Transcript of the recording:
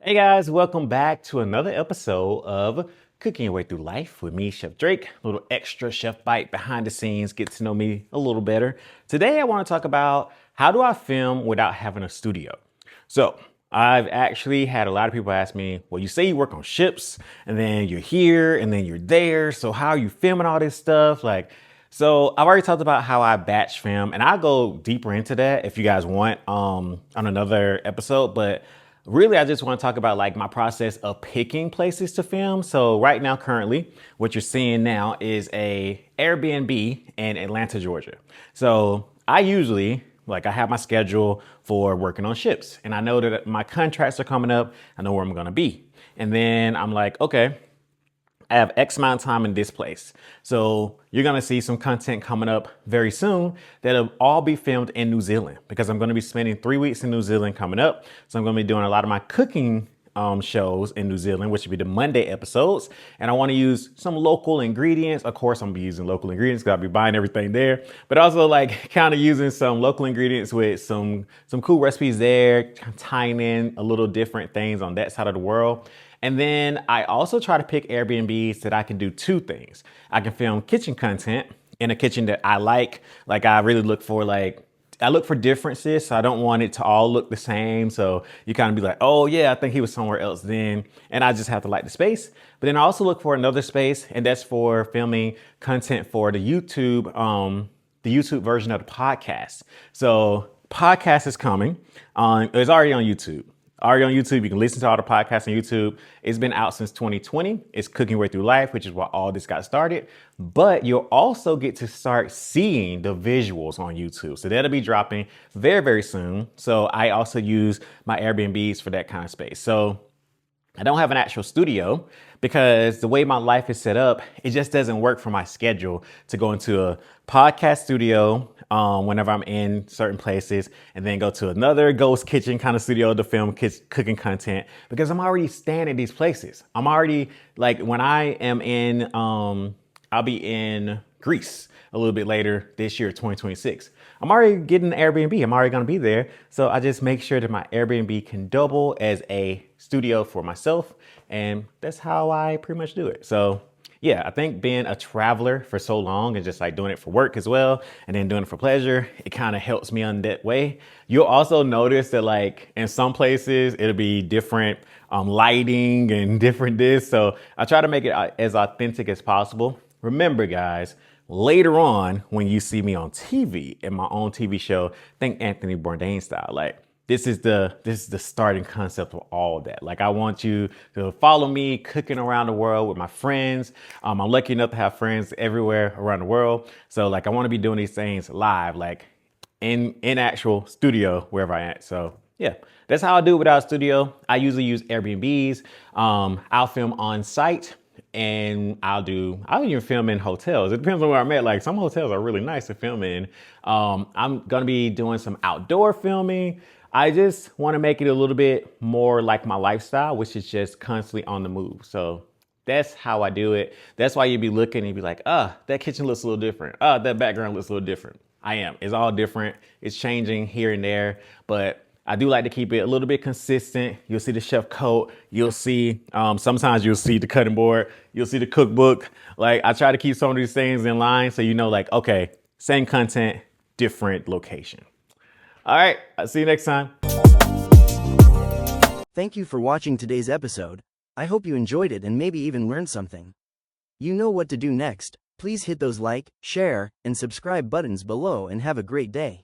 Hey guys, welcome back to another episode of Cooking Your Way Through Life with me, Chef Drake. A little extra chef bite behind the scenes, get to know me a little better. Today I want to talk about how do I film without having a studio. So I've actually had a lot of people ask me, well, you say you work on ships and then you're here and then you're there. So how are you filming all this stuff? So I've already talked about how I batch film, and I'll go deeper into that if you guys want on another episode. But really, I just want to talk about like my process of picking places to film. So right now, currently, what you're seeing now is a Airbnb in Atlanta, Georgia. So I usually I have my schedule for working on ships, and I know that my contracts are coming up. I know where I'm going to be. And then I'm like, okay, I have X amount of time in this place. So you're gonna see some content coming up very soon that'll all be filmed in New Zealand because I'm gonna be spending 3 weeks in New Zealand coming up. So I'm gonna be doing a lot of my cooking shows in New Zealand, which will be the Monday episodes. And I wanna use some local ingredients. Of course, I'm gonna be using local ingredients because I'll be buying everything there, but also like kind of using some local ingredients with some cool recipes there, tying in a little different things on that side of the world. And then I also try to pick Airbnbs that I can do two things. I can film kitchen content in a kitchen that I like. I really look for I look for differences. So I don't want it to all look the same. So you kind of be like, oh yeah, I think he was somewhere else then. And I just have to like the space. But then I also look for another space, and that's for filming content for the YouTube version of the podcast. So podcast is coming it's already on YouTube. You can listen to all the podcasts on YouTube. It's been out since 2020. It's Cooking Your Way Through Life, which is why all this got started. But you'll also get to start seeing the visuals on YouTube. So that'll be dropping very, very soon. So I also use my Airbnbs for that kind of space. So I don't have an actual studio because the way my life is set up, it just doesn't work for my schedule to go into a podcast studio whenever I'm in certain places and then go to another ghost kitchen kind of studio to film cooking content because I'm already staying at these places. I'm already when I am in, I'll be in Greece a little bit later this year, 2026. I'm already getting an Airbnb. I'm already going to be there. So I just make sure that my Airbnb can double as a studio for myself. And that's how I pretty much do it. So yeah, I think being a traveler for so long and just doing it for work as well, and then doing it for pleasure, it kind of helps me on that way. You'll also notice that in some places, it'll be different lighting and different this. So I try to make it as authentic as possible. Remember, guys, later on, when you see me on TV in my own TV show, think Anthony Bourdain style. This is the starting concept of all that. I want you to follow me cooking around the world with my friends. I'm lucky enough to have friends everywhere around the world. So I want to be doing these things live, in actual studio wherever I am. So yeah, that's how I do it without a studio. I usually use Airbnbs. I'll film on site. And I'll even film in hotels. It depends on where I'm at. Some hotels are really nice to film in. I'm going to be doing some outdoor filming. I just want to make it a little bit more like my lifestyle, which is just constantly on the move. So that's how I do it. That's why you'd be looking and you'd be like, that kitchen looks a little different. That background looks a little different. I am. It's all different. It's changing here and there. But I do like to keep it a little bit consistent. You'll see the chef coat. You'll see, sometimes you'll see the cutting board. You'll see the cookbook. I try to keep some of these things in line so you know, okay, same content, different location. All right, I'll see you next time. Thank you for watching today's episode. I hope you enjoyed it and maybe even learned something. You know what to do next. Please hit those like, share, and subscribe buttons below and have a great day.